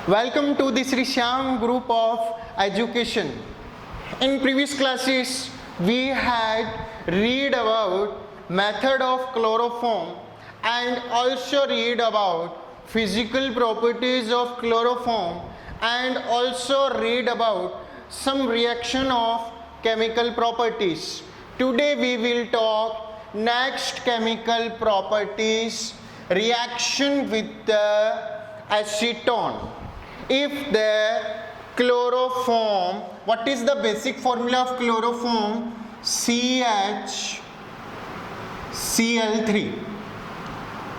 Welcome to the Sri Shyam group of education. In previous classes, we had read about method of chloroform and also read about physical properties of chloroform and also read about some reaction of chemical properties. Today we will talk next chemical properties, reaction with the acetone. If the chloroform, what is the basic formula of chloroform? CHCl3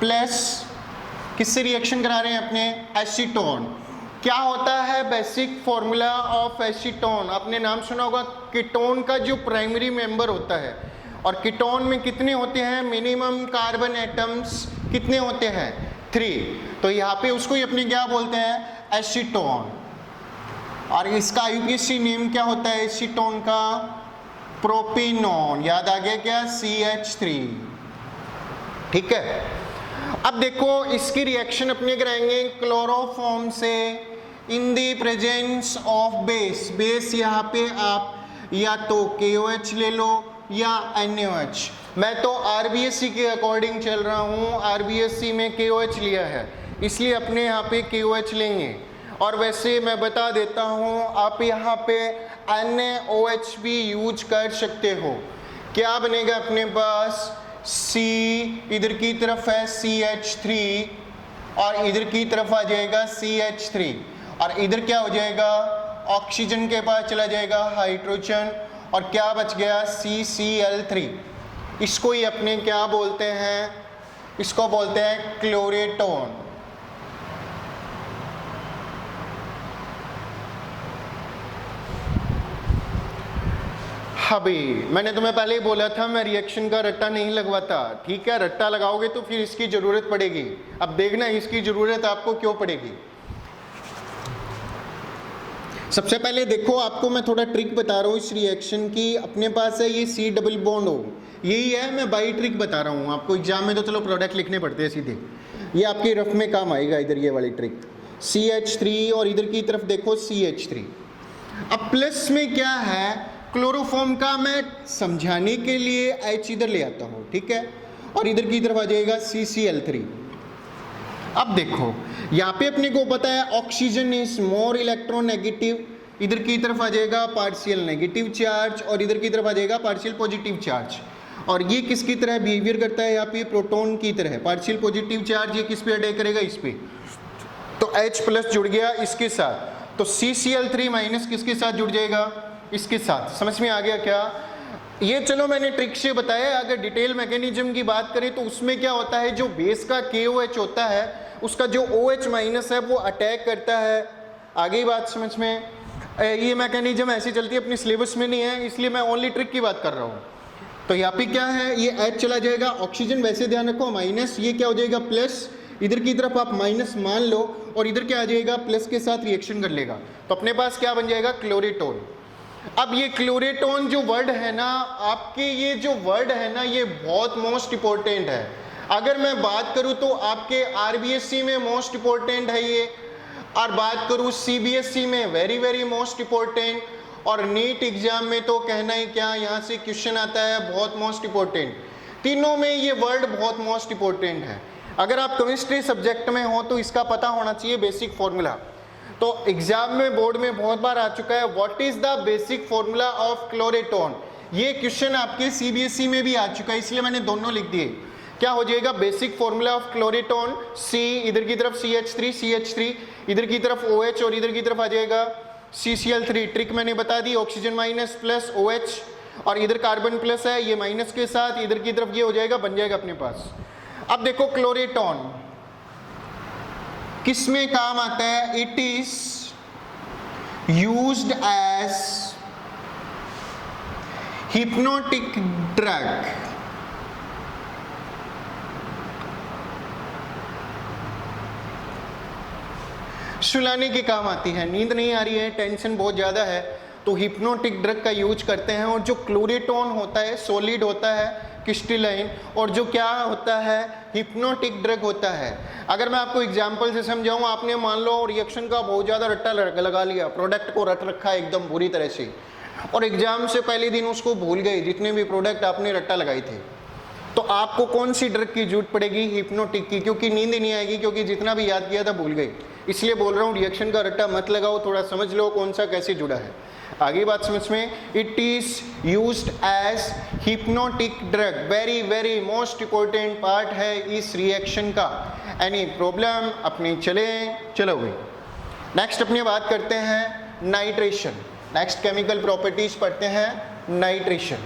plus किससे reaction करा रहे हैं अपने acetone. क्या होता है basic formula of acetone? आपने नाम सुना होगा कीटोन का जो प्राइमरी मेंबर होता है. और कीटोन में कितने होते हैं? मिनिमम कार्बन एटम्स कितने होते हैं? 3. तो यहाँ पे उसको ही अपने क्या बोलते हैं? एसीटोन. और इसका आईयूपीएसी नेम क्या होता है एसीटोन का? प्रोपिनोन. याद आ गया क्या? CH3. ठीक है. अब देखो इसकी रिएक्शन अपने कराएंगे क्लोरोफॉर्म से in the presence of base. Base यहाँ पे आप या तो KOH ले लो या NaOH. मैं तो RBSc के अकॉर्डिंग चल रहा हूँ. RBSc में KOH लिया है इसलिए अपने यहाँ पे KOH लेंगे. और वैसे मैं बता देता हूँ आप यहाँ पे NaOH भी यूज कर सकते हो. क्या बनेगा अपने पास? C इधर की तरफ है CH3 और इधर की तरफ आ जाएगा CH3 और इधर क्या हो जाएगा? ऑक्सीजन के पास चला जाएगा हाइड्रोजन और क्या बच गया? CCl3. इसको ही अपने क्या बोलते हैं? इसको बोलते हैं क्लोरेटोन. अभी मैंने तुम्हें पहले ही बोला था मैं रिएक्शन का रट्टा नहीं लगवाता. ठीक है, रट्टा लगाओगे तो फिर इसकी जरूरत पड़ेगी. अब देखना इसकी जरूरत आपको क्यों पड़ेगी. सबसे पहले देखो आपको मैं थोड़ा ट्रिक बता रहा हूँ इस रिएक्शन की. अपने पास है ये C डबल बॉन्ड O, यही है. मैं बाई ट्रिक बता रहा हूँ आपको. एग्जाम में तो चलो प्रोडक्ट लिखने पड़ते हैं सीधे. ये आपके रफ में काम आएगा. इधर ये वाली ट्रिक CH3 और इधर की तरफ देखो CH3. अब प्लस में क्या है? क्लोरोफॉर्म का मैं समझाने के लिए H इधर ले आता हूँ. ठीक है, और इधर की तरफ आ जाएगा CCl3. अब देखो यहाँ पे अपने को पता है ऑक्सीजन इज मोर इलेक्ट्रोनेगेटिव. इधर की तरफ आ जाएगा पार्शियल नेगेटिव चार्ज और इधर की तरफ आ जाएगा पार्शियल पॉजिटिव चार्ज. और ये किसकी तरह बिहेवियर करता है? यहाँ पे प्रोटॉन की तरह. पार्शियल पॉजिटिव चार्ज ये किस पे अटैक करेगा? इस पे. तो H प्लस जुड़ गया इसके साथ. तो CCl3 माइनस किसके साथ जुड़ जाएगा? इसके साथ. समझ में आ गया क्या? ये चलो मैंने ट्रिक से बताया. अगर डिटेल मैकेनिज्म की बात करें तो उसमें क्या होता है? जो बेस का KOH होता है उसका जो OH माइनस है वो अटैक करता है. आगे ही बात समझ में? ये मैकेनिज्म ऐसी चलती है, अपनी सिलेबस में नहीं है इसलिए मैं ओनली ट्रिक की बात कर रहा हूँ. तो यहाँ पे क्या है? ये H चला जाएगा. ऑक्सीजन वैसे ध्यान रखो माइनस, ये क्या हो जाएगा? प्लस. इधर की तरफ आप माइनस मान लो और इधर क्या आ जाएगा? प्लस के साथ रिएक्शन कर लेगा. तो अपने पास क्या बन जाएगा? क्लोरेटोन. अब ये क्लोरेटोन जो वर्ड है ना, आपके ये जो वर्ड है ना ये बहुत मोस्ट इंपॉर्टेंट है. अगर मैं बात करूं तो आपके RBSc में मोस्ट इंपॉर्टेंट है ये, और बात करूं CBSc में वेरी वेरी मोस्ट इंपॉर्टेंट, और नीट एग्जाम में तो कहना ही क्या, यहाँ से क्वेश्चन आता है बहुत मोस्ट इंपॉर्टेंट. तीनों में ये वर्ड बहुत मोस्ट इंपॉर्टेंट है. अगर आप केमिस्ट्री सब्जेक्ट में हो तो इसका पता होना चाहिए बेसिक फॉर्मूला. तो एग्जाम में बोर्ड में बहुत बार आ चुका है what is the basic formula of chloretone. ये क्वेश्चन आपके CBSc में भी आ चुका है इसलिए मैंने दोनों लिख दिए. क्या हो जाएगा? बेसिक फॉर्मूला ऑफ क्लोरेटोन C, इधर की तरफ CH3 इधर की तरफ OH और इधर की तरफ आ जाएगा CCl3. ट्रिक मैंने बता दी. ऑक्सीजन माइनस प्लस OH और इधर कार्बन प्लस है ये माइनस के साथ, इधर की तरफ ये हो जाएगा, बन जाएगा अपने पास. अब देखो क्लोरेटोन किस में काम आता है? It is used as hypnotic drug. सुलाने के काम आती है. नींद नहीं आ रही है, टेंशन बहुत ज़्यादा है तो हिप्नोटिक ड्रग का यूज करते हैं. और जो क्लोरेटोन होता है सॉलिड होता है, क्रिस्टलाइन, और जो क्या होता है, हिप्नोटिक ड्रग होता है। अगर मैं आपको एग्जांपल से समझाऊं, आपने मान लो रिएक्शन का बहुत ज़्यादा रट्टा लगा लिया, प्रोडक्ट को रट रखा है एकदम बुरी तरह से, और एग्जाम से पहले दिन उसको भूल गए जितने भी प्रोडक्ट आपने रट्टा लगाए थे, तो आपको कौन सी ड्रग की जरूरत पड़ेगी? हिप्नोटिक की, क्योंकि नींद ही नहीं आएगी, क्योंकि जितना भी याद किया था भूल गए। इसलिए बोल रहा हूँ रिएक्शन का रट्टा मत लगाओ, थोड़ा समझ लो कौन सा कैसे जुड़ा है। आगे बात समझ में, it is used as hypnotic drug, very very most important part है इस रिएक्शन का। एनी प्रॉब्लम अपनी चलो भाई। नेक्स्ट अपनी बात करते हैं नाइट्रेशन। नेक्स्ट केमिकल प्रॉपर्टीज पढ़ते हैं नाइट्रेशन।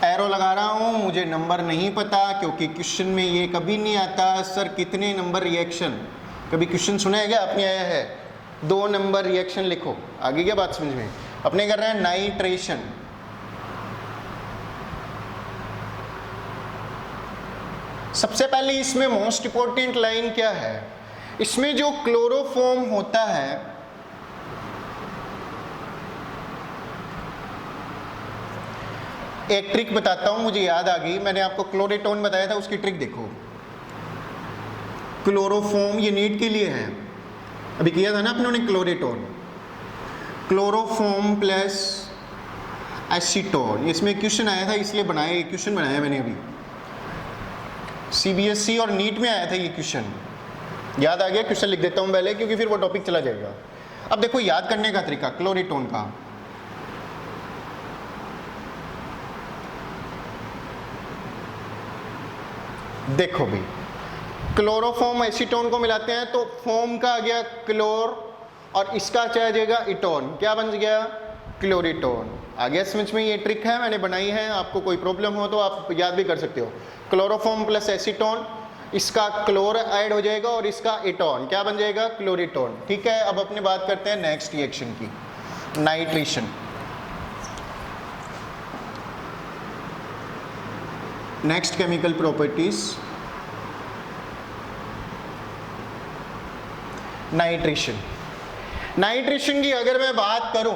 एरो लगा रहा हूं, मुझे नंबर नहीं पता क्योंकि क्वेश्चन में ये कभी नहीं आता सर कितने नंबर रिएक्शन। कभी क्वेश्चन सुना है क्या आपने? आया है 2 नंबर रिएक्शन लिखो। आगे क्या बात समझ में, अपने कर रहे हैं नाइट्रेशन। सबसे पहले इसमें मोस्ट इंपॉर्टेंट लाइन क्या है, इसमें जो क्लोरोफॉर्म होता है, एक ट्रिक बताता हूं, मुझे याद आ गई, मैंने आपको क्लोरेटोन बताया था, उसकी ट्रिक देखो। क्लोरोफॉर्म ये नीट के लिए है, अभी किया था ना अपने क्लोरेटोन, क्लोरोफॉर्म प्लस एसीटोन। इसमें क्वेश्चन आया था इसलिए बनाया, क्वेश्चन बनाया मैंने अभी, सीबीएसई और नीट में आया था ये क्वेश्चन। याद आ गया? क्वेश्चन लिख देता हूं पहले क्योंकि फिर वो टॉपिक चला जाएगा। अब देखो याद करने का तरीका क्लोरेटोन का, देखो भाई, क्लोरोफॉर्म एसीटोन को मिलाते हैं तो फॉर्म का आ गया क्लोर, और इसका क्या आ जाएगा इटोन, क्या बन गया? क्लोरीटोन। आ गया समझ में? ये ट्रिक है मैंने बनाई है, आपको कोई प्रॉब्लम हो तो आप याद भी कर सकते हो। क्लोरोफॉर्म प्लस एसीटोन, इसका क्लोर ऐड हो जाएगा और इसका इटोन क्या बन जाएगा? क्लोरीटोन। ठीक है, अब अपनी बात करते हैं नेक्स्ट रिएक्शन की, nitration. Next chemical properties, nitration. Nitration की अगर मैं बात करूं,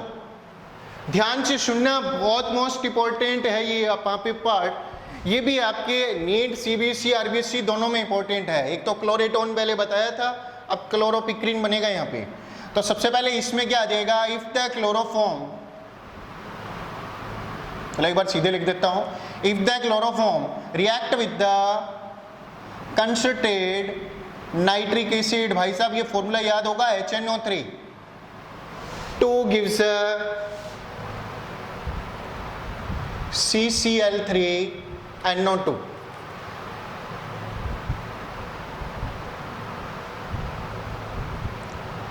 ध्यान से सुनना, बहुत मोस्ट इंपॉर्टेंट है ये आप पे पार्ट। ये भी आपके नीट, सीबीएसई, आरबीएसई दोनों में इंपॉर्टेंट है। एक तो क्लोरेटोन पहले बताया था, अब क्लोरोपिक्रीन बनेगा यहाँ पे। तो सबसे पहले इसमें क्या आ जाएगा? इफ द क्लोरोफॉर्म, चलो एक बार सीधे लिख देता हूं, if the chloroform react with the concentrated nitric acid, भाई साहब ये फॉर्मूला याद होगा, HNO3, 2 gives CCl3NO2।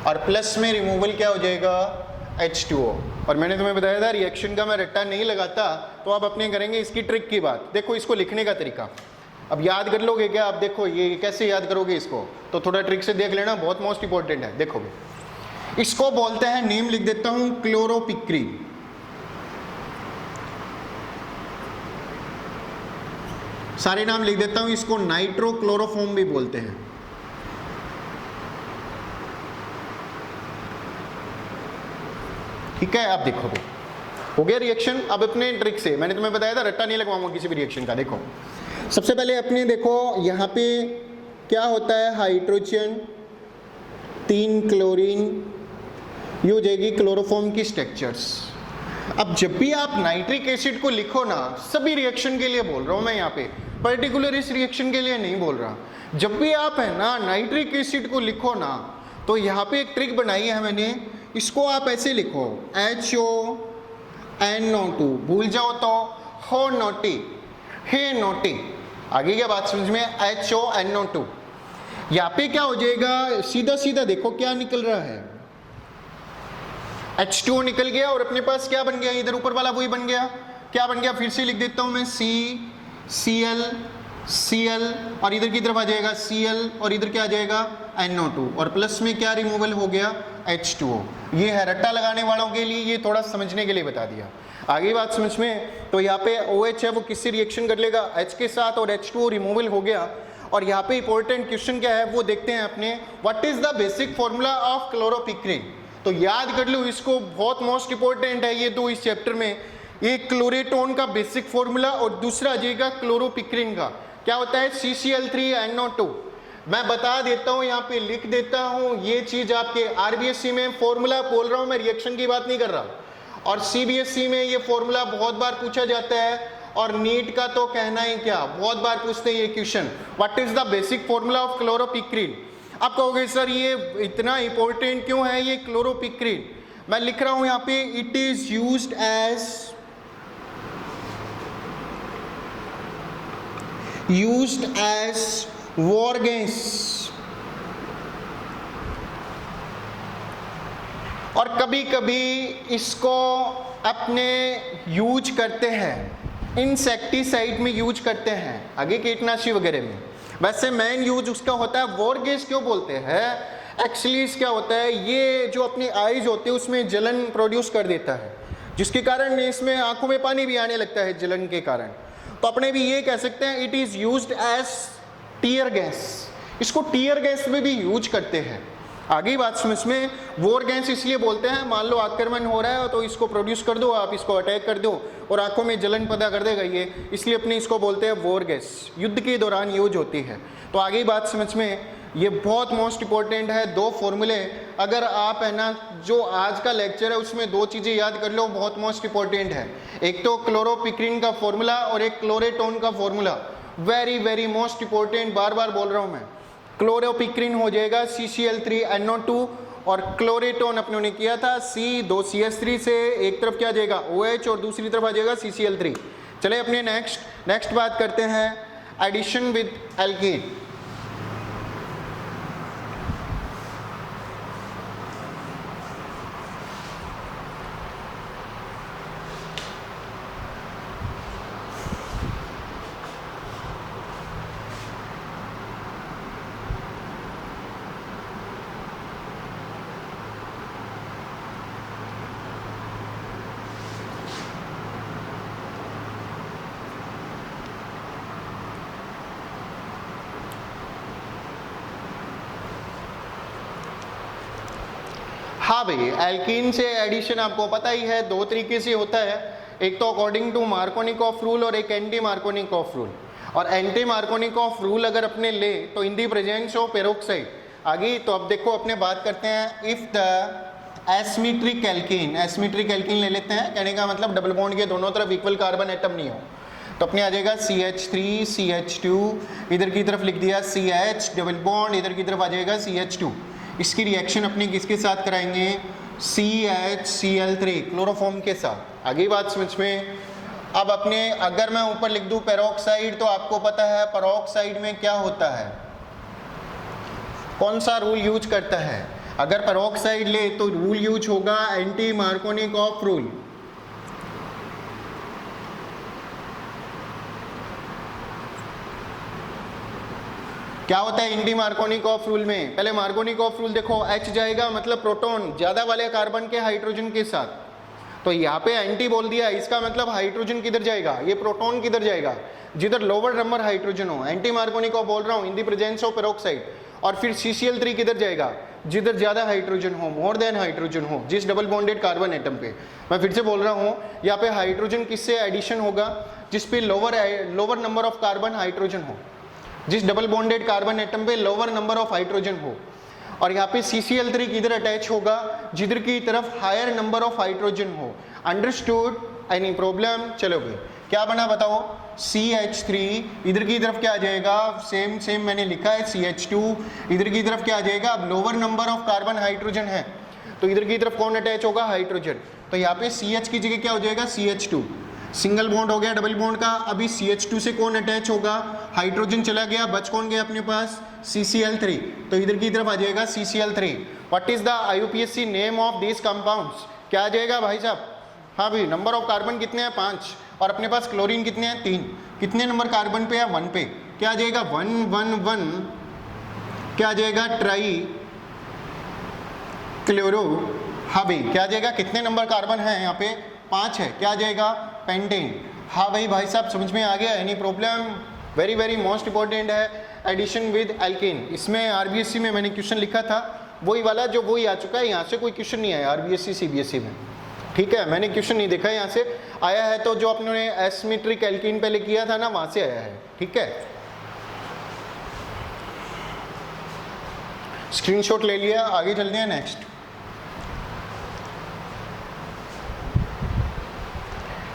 और प्लस में रिमूवल क्या हो जाएगा? H2O। और मैंने तुम्हें बताया था रिएक्शन का मैं रट्टा नहीं लगाता, तो आप अपने करेंगे इसकी ट्रिक की बात। देखो इसको लिखने का तरीका, अब याद कर लोगे क्या? आप देखो ये कैसे याद करोगे इसको, तो थोड़ा ट्रिक से देख लेना, बहुत मोस्ट इंपॉर्टेंट है। देखो इसको बोलते हैं, नेम लिख देता हूं, क्लोरोपिक्रीन। सारे नाम लिख देता हूं, इसको नाइट्रोक्लोरोफॉर्म भी बोलते हैं। ठीक है, आप देखो हो गया रिएक्शन। अब अपने ट्रिक से, मैंने तुम्हें बताया था रट्टा नहीं लगवाऊंगा किसी भी रिएक्शन का। देखो सबसे पहले अपने देखो यहाँ पे क्या होता है, हाइड्रोजन 3 क्लोरीन, ये हो जाएगी क्लोरोफॉर्म की स्ट्रक्चर्स। अब जब भी आप नाइट्रिक एसिड को लिखो ना, सभी रिएक्शन के लिए बोल रहा हूँ मैं यहाँ पे, पर्टिकुलर इस रिएक्शन के लिए नहीं बोल रहा, जब भी आप है ना नाइट्रिक एसिड को लिखो ना, तो यहाँ पे एक ट्रिक बनाई है मैंने, इसको आप ऐसे लिखो HONO2, भूल जाओ तो हो नोटी, हे नोटी। आगे क्या बात समझ में? HONO2। यहाँ पे क्या हो जाएगा? सीधा सीधा देखो क्या निकल रहा है, H2O निकल गया, और अपने पास क्या बन गया? इधर ऊपर वाला वही बन गया। क्या बन गया? फिर से लिख देता हूं मैं, Cl, और इधर की तरफ आ जाएगा Cl, और इधर क्या आ जाएगा? NO2, और प्लस में क्या रिमूवल हो गया? H2O। ये है रट्टा लगाने वालों के लिए, ये थोड़ा समझने के लिए बता दिया। आगे बात समझ में, तो यहाँ पे OH है वो किससे रिएक्शन कर लेगा? H के साथ, और H2O रिमूवल हो गया, और यहाँ पे इंपॉर्टेंट क्वेश्चन क्या है वो देखते हैं अपने, what is the basic formula of chloropicrin. तो याद कर लो इसको, बहुत मोस्ट इंपॉर्टेंट है ये दो इस चैप्टर में। एक क्लोरेटोन का बेसिक फॉर्मूला और दूसरा आ जाएगा क्लोरोपिक्रिन का, क्या होता है CCl3NO2। मैं बता देता हूँ, यहाँ पे लिख देता हूँ, ये चीज आपके RBSc में फॉर्मूला बोल रहा हूँ मैं, रिएक्शन की बात नहीं कर रहा, और CBSE में ये फॉर्मूला बहुत बार पूछा जाता है, और नीट का तो कहना ही क्या, बहुत बार पूछते हैं ये question, what is the basic formula of chloropicrin. आप कहोगे सर ये इतना इंपॉर्टेंट क्यों है ये क्लोरोपिक्रिन। मैं लिख रहा हूं यहाँ पे, it is used as war gas, और कभी कभी इसको अपने यूज करते हैं इंसेक्टिसाइड में यूज करते हैं, आगे कीटनाशी वगैरह में। वैसे मेन यूज उसका होता है, वॉर गैस क्यों बोलते हैं, एक्चुअली क्या होता है, ये जो अपनी आईज होती है उसमें जलन प्रोड्यूस कर देता है, जिसके कारण इसमें आंखों में पानी भी आने लगता है जलन के कारण। तो अपने भी ये कह सकते हैं it is used as tear gas, इसको टीयर गैस में भी यूज करते हैं। आगे बात समझ में, वॉर गैस इसलिए बोलते हैं, मान लो आक्रमण हो रहा है तो इसको प्रोड्यूस कर दो, आप इसको अटैक कर दो और आंखों में जलन पैदा कर देगा ये, इसलिए अपने इसको बोलते हैं वॉर गैस, युद्ध के दौरान यूज होती है। तो आगे बात समझ में, ये बहुत मोस्ट इंपॉर्टेंट है, दो फॉर्मूले। अगर आप है ना जो आज का लेक्चर है उसमें दो चीज़ें याद कर लो, बहुत मोस्ट इंपॉर्टेंट है, एक तो क्लोरोपिक्रिन का फॉर्मूला और एक क्लोरेटोन का formula, very very most important, बार बार बोल रहा हूँ मैं। क्लोरोपिक्रिन हो जाएगा CCl3NO2 और क्लोरेटोन अपने ने किया था C2CH3 से, एक तरफ क्या आ जाएगा OH और दूसरी तरफ आ जाएगा CCl3। चले अपने नेक्स्ट बात करते हैं, एडिशन विद एल्कीन। हाँ भाई, एल्कीन से एडिशन आपको पता ही है, दो तरीके से होता है, एक तो अकॉर्डिंग टू मार्कोनिकॉफ रूल और एक एंटी मार्कोनिकॉफ रूल। और एंटी मार्कोनिकॉफ रूल अगर अपने ले तो इन दी प्रेजेंस ऑफ पेरोक्साइड। आगे तो अब देखो अपने बात करते हैं, इफ द एसिमेट्रिक एल्कीन ले लेते हैं, कहने का मतलब डबल बॉन्ड के दोनों तरफ इक्वल कार्बन एटम नहीं हो, तो अपने आ जाएगा CH3 CH2, इधर की तरफ लिख दिया CH डबल बॉन्ड, इधर की तरफ आ जाएगा CH2। इसकी रिएक्शन अपने किसके साथ कराएंगे, CHCl3 क्लोरोफॉर्म के साथ। आगे बात समझ में। अब अपने अगर मैं ऊपर लिख दूं पेरोक्साइड, तो आपको पता है पेरोक्साइड में क्या होता है, कौन सा रूल यूज करता है। अगर पेरोक्साइड ले तो रूल यूज होगा एंटी मार्कोनिकॉफ रूल। क्या होता है एंटी मार्कोनिकॉफ रूल में, पहले मार्कोनिकॉफ रूल देखो, H जाएगा मतलब प्रोटॉन ज्यादा वाले कार्बन के हाइड्रोजन के साथ, तो यहाँ पे एंटी बोल दिया, इसका मतलब हाइड्रोजन किधर जाएगा, ये प्रोटॉन किधर जाएगा, जिधर लोअर नंबर हाइड्रोजन हो। एंटी मार्कोनिकॉफ बोल रहा हूँ in the presence of peroxide. और फिर CCl3 किधर जाएगा, जिधर ज्यादा हाइड्रोजन हो, मोर देन हाइड्रोजन हो, जिस डबल बॉन्डेड कार्बन एटम पे। मैं फिर से बोल रहा हूँ, यहाँ पे हाइड्रोजन किससे एडिशन होगा, जिस पे lower number of carbon hydrogen हो, जिस डबल बॉन्डेड कार्बन एटम पे लोअर नंबर ऑफ हाइड्रोजन हो। और यहाँ पे CCl3 किधर अटैच होगा, जिधर की तरफ हायर नंबर ऑफ हाइड्रोजन हो। Understood, any problem. चलो भाई क्या बना बताओ, CH3 इधर की तरफ क्या आ जाएगा, सेम मैंने लिखा है CH2, इधर की तरफ क्या आ जाएगा, अब lower number of carbon hydrogen है तो इधर की तरफ कौन अटैच होगा, हाइड्रोजन। तो यहाँ पे CH की जगह क्या हो जाएगा, CH2, सिंगल बॉन्ड हो गया डबल बॉन्ड का। अभी CH2 से कौन अटैच होगा, हाइड्रोजन चला गया, बच कौन गया अपने पास, CCl3, तो इधर की तरफ आ जाएगा CCl3। What is the IUPAC name of this compounds, क्या आ जाएगा भाई साहब। हाँ भाई, नंबर ऑफ कार्बन कितने हैं 5, और अपने पास क्लोरीन कितने हैं 3, कितने नंबर कार्बन पे है 1 पे, क्या आ जाएगा 111, क्या आ जाएगा ट्राई क्लोरो। हाँ भाई क्या आ जाएगा, कितने नंबर कार्बन है यहाँ पे 5 है, क्या आ जाएगा पेंटेन। हाँ भाई साहब समझ में आ गया, any problem, very very most important है। Addition with alkene. इसमें आरबीएससी में मैंने क्वेश्चन लिखा था, वही वाला जो वही आ चुका है, यहाँ से कोई क्वेश्चन नहीं आया आरबीएससी सीबीएसई में, ठीक है। मैंने क्वेश्चन नहीं देखा यहाँ से आया है, तो जो अपने एसिमेट्रिक एल्कीन पहले किया था ना, वहाँ से आया है, ठीक है। स्क्रीनशॉट ले लिया, आगे चलते हैं नेक्स्ट।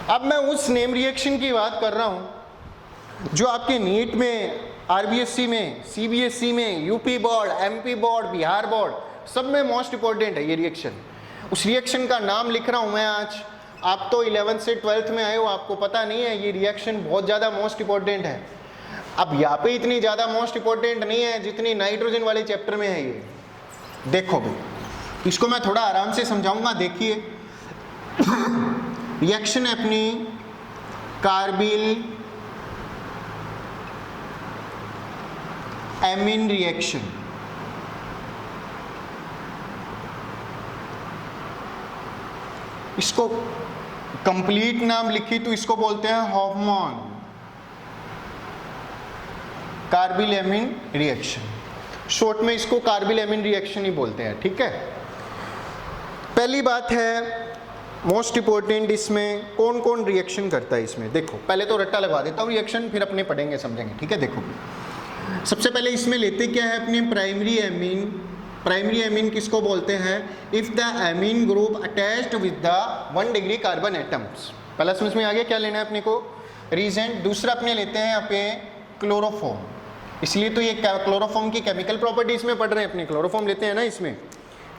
अब मैं उस नेम रिएक्शन की बात कर रहा हूं जो आपके नीट में, आरबीएससी में, सीबीएसई में, UP board, MP board, Bihar board, सब में मोस्ट इंपॉर्टेंट है ये रिएक्शन। उस रिएक्शन का नाम लिख रहा हूं मैं आज। आप तो 11th से 12th में आए हो, आपको पता नहीं है ये रिएक्शन बहुत ज़्यादा मोस्ट इंपॉर्टेंट है। अब यहाँ पे इतनी ज़्यादा मोस्ट इंपॉर्टेंट नहीं है जितनी नाइट्रोजन वाले चैप्टर में है ये। देखो भी, इसको मैं थोड़ा आराम से समझाऊंगा, देखिए। रिएक्शन है अपनी कार्बिल एमीन रिएक्शन। इसको कंप्लीट नाम लिखी तो इसको बोलते हैं Hofmann carbylamine reaction. Short में इसको कार्बिल एमीन रिएक्शन ही बोलते हैं, ठीक है। पहली बात है मोस्ट इंपॉर्टेंट, इसमें कौन कौन रिएक्शन करता है इसमें। देखो पहले तो रट्टा लगा देता हूँ रिएक्शन, फिर अपने पढ़ेंगे समझेंगे, ठीक है। देखो सबसे पहले इसमें लेते क्या है अपने प्राइमरी एमीन। प्राइमरी एमीन किसको बोलते हैं? If the amine group attached with the 1 degree carbon atoms. पहला समझ में आ गया क्या लेना है अपने को, रीजेंट। दूसरा अपने लेते हैं अपने क्लोरोफॉर्म, इसलिए तो ये क्लोरोफॉर्म की केमिकल प्रॉपर्टीज में पढ़ रहे हैं, अपने क्लोरोफॉर्म लेते हैं ना इसमें,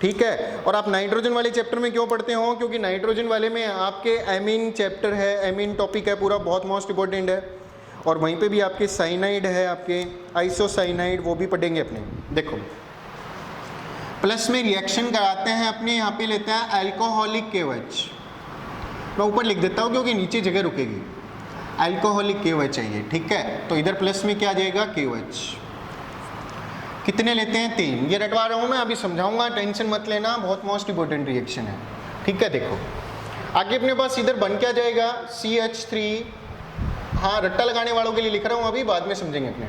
ठीक है। और आप नाइट्रोजन वाले चैप्टर में क्यों पढ़ते हो? क्योंकि नाइट्रोजन वाले में आपके एमीन चैप्टर है, एमीन टॉपिक है पूरा, बहुत मोस्ट इंपॉर्टेंट है। और वहीं पे भी आपके साइनाइड है, आपके आइसोसाइनाइड, वो भी पढ़ेंगे अपने। देखो प्लस में रिएक्शन कराते हैं अपने, यहाँ पे लेते हैं अल्कोहलिक KOH। मैं ऊपर लिख देता हूँ क्योंकि नीचे जगह रुकेगी। अल्कोहलिक KOH चाहिए, ठीक है। तो इधर प्लस में क्या आ जाएगा? KOH। कितने लेते हैं? 3। ये रटवा रहा हूँ मैं, अभी समझाऊंगा, टेंशन मत लेना, बहुत मोस्ट इंपॉर्टेंट रिएक्शन है, ठीक है। देखो आगे अपने पास इधर बन क्या जाएगा? CH3। हाँ रट्टा लगाने वालों के लिए लिख रहा हूँ, अभी बाद में समझेंगे अपने।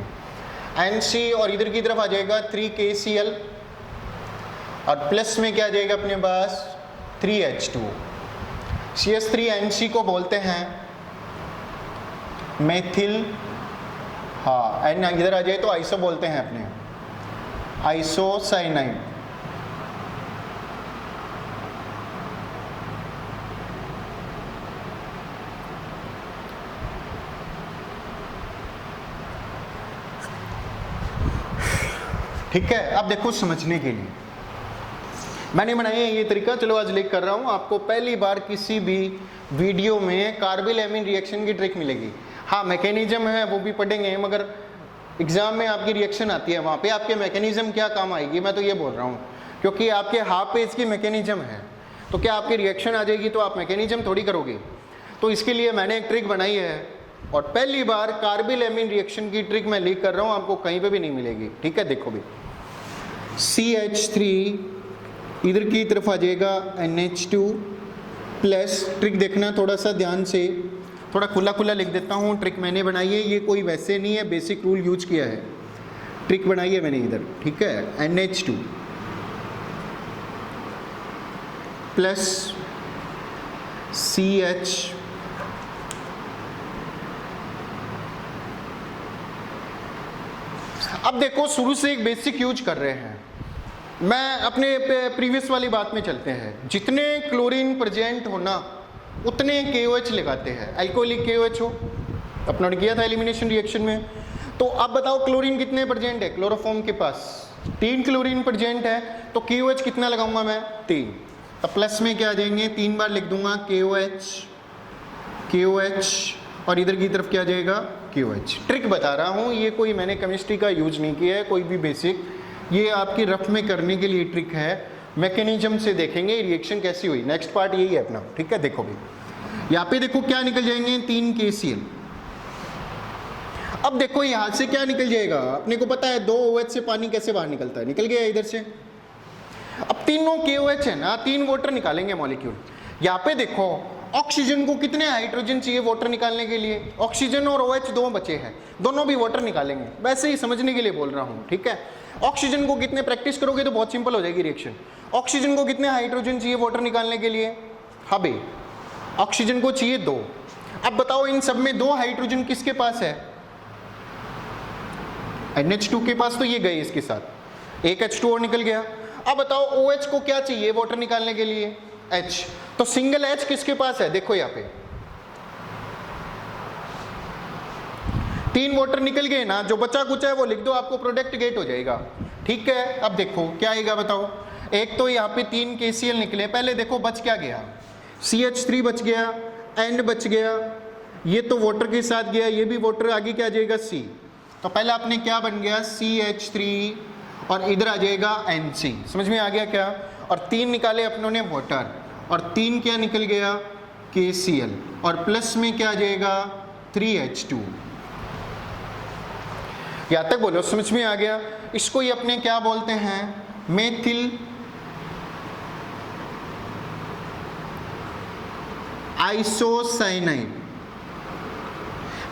NC और इधर की तरफ आ जाएगा 3KCl और प्लस में क्या आ जाएगा अपने पास? 3H2। CH3NC को बोलते हैं मेथिल, हाँ एन इधर आ जाए तो आइसो बोलते हैं अपने, आइसोसाइनाइड। ठीक है। अब देखो समझने के लिए मैंने बनाया है ये तरीका, चलो आज लिख कर रहा हूँ। आपको पहली बार किसी भी वीडियो में कार्बिल एमीन रिएक्शन की ट्रिक मिलेगी। हाँ मैकेनिज्म है वो भी पढ़ेंगे, मगर एग्जाम में आपकी रिएक्शन आती है, वहाँ पे आपके मैकेनिज्म क्या काम आएगी, मैं तो ये बोल रहा हूँ। क्योंकि आपके हाफ पेज की मैकेनिज्म है, तो क्या आपकी रिएक्शन आ जाएगी तो आप मैकेनिज्म थोड़ी करोगे। तो इसके लिए मैंने एक ट्रिक बनाई है, और पहली बार कार्बिल एमीन रिएक्शन की ट्रिक मैं लिख कर रहा हूँ, आपको कहीं पर भी नहीं मिलेगी, ठीक है। देखो भी CH3 इधर की तरफ आ जाएगा NH2 प्लस, ट्रिक देखना थोड़ा सा ध्यान से, थोड़ा खुला खुला लिख देता हूँ। ट्रिक मैंने बनाई है, ये कोई वैसे नहीं है, बेसिक रूल यूज किया है, ट्रिक बनाई है मैंने इधर, ठीक है। NH2 प्लस CH अब देखो शुरू से एक बेसिक यूज कर रहे हैं। मैं अपने प्रीवियस वाली बात में चलते हैं। जितने क्लोरीन प्रेजेंट होना उतने KOH लगाते हैं, अल्कोहलिक KOH हो, अपना किया था एलिमिनेशन रिएक्शन में। तो अब बताओ क्लोरीन कितने प्रेजेंट है? क्लोरोफॉर्म के पास 3 क्लोरीन प्रेजेंट है, तो KOH कितना लगाऊंगा मैं? 3। तो प्लस में क्या आ जाएंगे? 3 बार लिख दूंगा KOH और इधर की तरफ क्या आ जाएगा? KOH। ट्रिक बता रहा हूँ, ये कोई मैंने केमिस्ट्री का यूज नहीं किया है, कोई भी बेसिक, ये आपकी रफ में करने के लिए ट्रिक है। मैकेनिज्म से देखेंगे रिएक्शन कैसी हुई, नेक्स्ट पार्ट यही है अपना, ठीक है। देखो भी यहाँ पे देखो क्या निकल जाएंगे? 3KCl। अब देखो यहाँ से क्या निकल जाएगा? अपने को पता है 2 OH से पानी कैसे बाहर निकलता है, निकल गया इधर से। अब तीनों KOH है ना, 3 वाटर निकालेंगे मॉलिक्यूल। यहाँ पे देखो ऑक्सीजन को कितने हाइड्रोजन चाहिए वाटर निकालने के लिए? ऑक्सीजन और OH दो बचे हैं, दोनों भी वाटर निकालेंगे, वैसे ही समझने के लिए बोल रहा हूँ, ठीक है। ऑक्सीजन को कितने, प्रैक्टिस करोगे तो बहुत सिंपल हो जाएगी रिएक्शन। ऑक्सीजन को कितने हाइड्रोजन चाहिए वाटर निकालने के लिए? हाँ भाई, ऑक्सीजन को चाहिए 2। अब बताओ इन सब में 2 हाइड्रोजन किसके पास है? NH2 के पास, तो ये गए इसके साथ, एक H2 और निकल गया। अब बताओ OH को क्या चाहिए वाटर निकालने के लिए? H, तो सिंगल H किसके पास है? देखो यहाँ पे 3 वाटर निकल गए ना, जो बचा कुचा है वो लिख दो, आपको प्रोडक्ट गेट हो जाएगा, ठीक है। अब देखो क्या आएगा बताओ, एक तो यहाँ पे 3 KCl निकले, पहले देखो बच क्या गया, CH3 बच गया, N बच गया, ये तो वाटर के साथ गया, ये भी वाटर, आगे क्या आ जाएगा C, तो पहले आपने क्या बन गया CH3 और इधर आ जाएगा NC, समझ में आ गया क्या? और 3 निकाले अपनों ने वाटर, और 3 क्या निकल गया KCl, और प्लस में क्या आ जाएगा 3H2। यहाँ तक बोलो, समझ में आ गया? इसको ही अपने क्या बोलते हैं? Methyl isocyanide.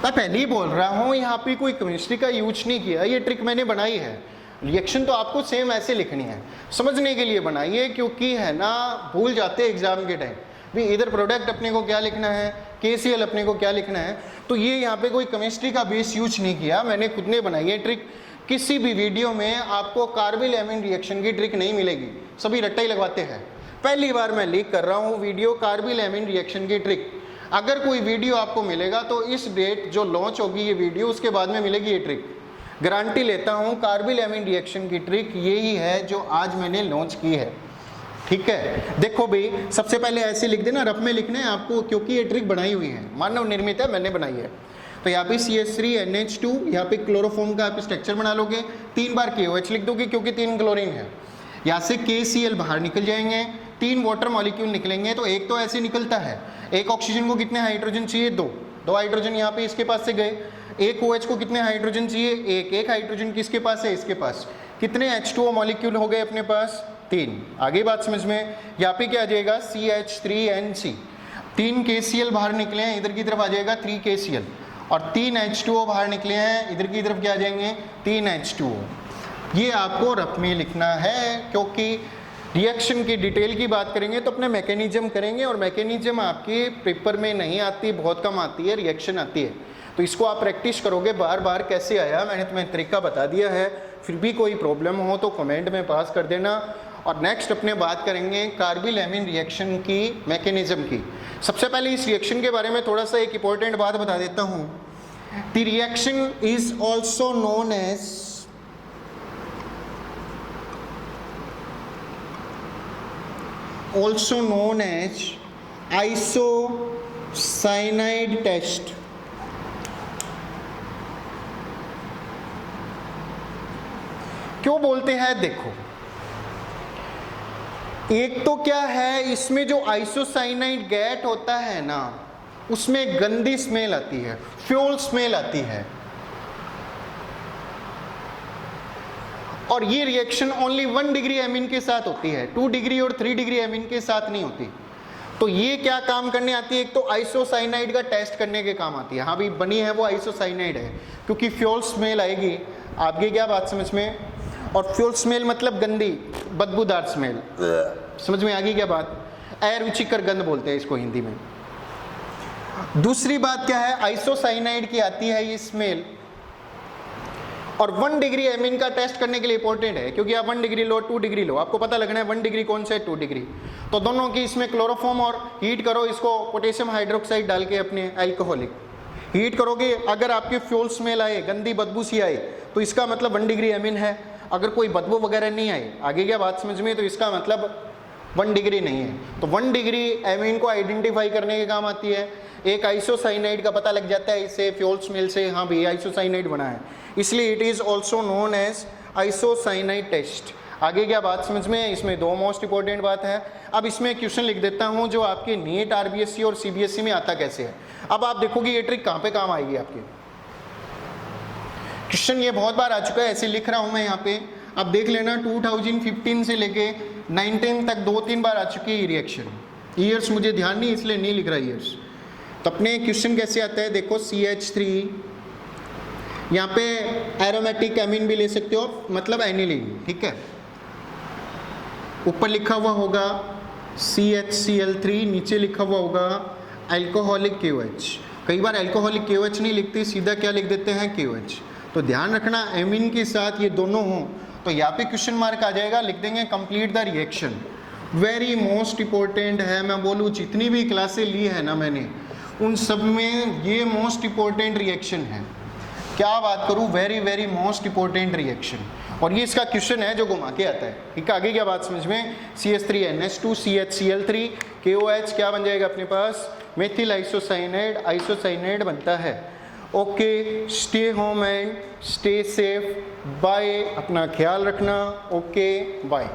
मैं पहले ही बोल रहा हूँ, यहाँ पे कोई केमिस्ट्री का यूज नहीं किया, ये ट्रिक मैंने बनाई है। रिएक्शन तो आपको सेम ऐसे लिखनी है, समझने के लिए बनाई है, क्योंकि है ना भूल जाते हैं एग्जाम के टाइम भी, इधर प्रोडक्ट अपने को क्या लिखना है, KCl अपने को क्या लिखना है। तो ये यहाँ पे कोई केमिस्ट्री का बेस यूज नहीं किया, मैंने खुद ने बनाई है ट्रिक। किसी भी वीडियो में आपको कार्बिल एमीन रिएक्शन की ट्रिक नहीं मिलेगी, सभी रट्टा ही लगवाते हैं। पहली बार मैं लीक कर रहा हूँ वीडियो कार्बिल एमीन रिएक्शन की ट्रिक। अगर कोई वीडियो आपको मिलेगा तो इस डेट जो लॉन्च होगी ये वीडियो, उसके बाद में मिलेगी ये ट्रिक, गारंटी लेता हूँ। कार्बिल एमीन रिएक्शन की ट्रिक यही है जो आज मैंने लॉन्च की है, ठीक है। देखो भाई, सबसे पहले ऐसे लिख देना, रफ में लिखना है आपको, क्योंकि ये ट्रिक बनाई हुई है, मानव निर्मित है, मैंने बनाई है। तो यहाँ पे CH3 NH2, यहाँ पे क्लोरोफॉर्म का आप स्ट्रक्चर बना लोगे, 3 बार KOH लिख दोगे क्योंकि 3 क्लोरीन है। यहाँ से KCl बाहर निकल जाएंगे, 3 वाटर मॉलिक्यूल निकलेंगे, तो एक तो ऐसे निकलता है। एक ऑक्सीजन को कितने हाइड्रोजन चाहिए? 2 हाइड्रोजन यहाँ पे इसके पास से गए। एक OH को कितने हाइड्रोजन चाहिए? एक हाइड्रोजन किसके पास है? इसके पास। कितने H2O मॉलिक्यूल हो गए अपने पास? 3। आगे बात समझ में? यहाँ पे क्या आ जाएगा CH3NC, 3 KCl बाहर निकले हैं, इधर की तरफ आ जाएगा 3 KCl, और 3 H2O बाहर निकले हैं, इधर की तरफ क्या आ जाएंगे 3 H2O। ये आपको रफ में लिखना है, क्योंकि रिएक्शन की डिटेल की बात करेंगे तो अपने मैकेनिज्म करेंगे, और मैकेनिज्म आपके पेपर में नहीं आती, बहुत कम आती है, रिएक्शन आती है। तो इसको आप प्रैक्टिस करोगे बार बार। कैसे आया मैंने तुम्हें तरीका बता दिया है, फिर भी कोई प्रॉब्लम हो तो कमेंट में पास कर देना। और नेक्स्ट अपने बात करेंगे कार्बिल एमीन रिएक्शन की मैकेनिज्म की। सबसे पहले इस रिएक्शन के बारे में थोड़ा सा एक इंपॉर्टेंट बात बता देता हूँ। The reaction is also known as isocyanide test. क्यों बोलते हैं? देखो, एक तो क्या है, इसमें जो आइसोसाइनाइड गैस होता है ना, उसमें गंदी स्मेल आती है, फ्यूल स्मेल आती है, और ये रिएक्शन ओनली 1 डिग्री एमीन के साथ होती है, 2 डिग्री और 3 डिग्री एमीन के साथ नहीं होती। तो ये क्या काम करने आती है? एक तो आइसोसाइनाइड का टेस्ट करने के काम आती है। हाँ भी बनी है वो आइसोसाइनाइड है, क्योंकि फ्यूल स्मेल आएगी। आपकी क्या बात समझ में? और फ्यूल स्मेल मतलब गंदी बदबूदार स्मेल, समझ में आ गई क्या बात? एयर विचिकर गंध बोलते हैं इसको हिंदी में। दूसरी बात क्या है, आइसोसाइनाइड की आती है ये स्मेल, और 1 डिग्री एमीन का टेस्ट करने के लिए इंपॉर्टेंट है, क्योंकि आप 1 डिग्री लो 2 डिग्री लो, आपको पता लगना है 1 डिग्री कौन सा है 2 डिग्री। तो दोनों की इसमें क्लोरोफॉर्म और हीट करो, इसको पोटेशियम हाइड्रोक्साइड डाल के अपने अल्कोहलिक हीट करोगे। अगर आपके फ्यूल स्मेल आए, गंदी बदबू सी आए, तो इसका मतलब 1 डिग्री एमीन है। अगर कोई बदबू वगैरह नहीं आए, आगे क्या बात समझ में, तो इसका मतलब 1 डिग्री नहीं है। तो 1 डिग्री एमीन को आइडेंटिफाई करने के काम आती है। एक आइसोसाइनाइड का पता लग जाता है इससे, फ्यूल स्मेल से, हाँ भाई आइसोसाइनाइड बना है, इसलिए it is also known as isocyanide test. आगे क्या बात समझ में? इसमें 2 मोस्ट इंपॉर्टेंट बात है। अब इसमें क्वेश्चन लिख देता हूँ जो आपके नीट, RBSC और CBSE में आता कैसे है। अब आप देखोगे ये ट्रिक कहाँ पे काम आएगी आपके। क्वेश्चन ये बहुत बार आ चुका है, ऐसे लिख रहा हूँ मैं यहाँ पे, अब देख लेना 2015 से लेके 19 तक 2-3 बार आ चुकी है ये रिएक्शन। ईयर्स मुझे ध्यान नहीं इसलिए नहीं लिख रहा ईयर्स। तो अपने क्वेश्चन कैसे आता है देखो, CH3, यहाँ पे एरोमेटिक एमीन भी ले सकते हो, मतलब एनिलीन, ठीक है। ऊपर लिखा हुआ होगा CHCl3, नीचे लिखा हुआ होगा अल्कोहलिक KOH। कई बार अल्कोहलिक KOH नहीं लिखते, सीधा क्या लिख देते हैं, KOH। तो ध्यान रखना एमीन के साथ ये दोनों हों तो यहाँ पे क्वेश्चन मार्क आ जाएगा, लिख देंगे complete the reaction. Very most important है, मैं बोलूँ जितनी भी क्लासें ली है ना मैंने, उन सब में ये मोस्ट इंपॉर्टेंट रिएक्शन है। क्या बात करूँ, very very most important reaction. और ये इसका क्वेश्चन है जो घुमा के आता है, ठीक है। आगे क्या बात समझ में, CH3NH2 CHCl3 KOH क्या बन जाएगा अपने पास, मेथिल आइसोसाइनाइड, आइसोसाइनाइड बनता है। Okay, stay home and stay safe, bye, अपना ख्याल रखना, ओके बाय।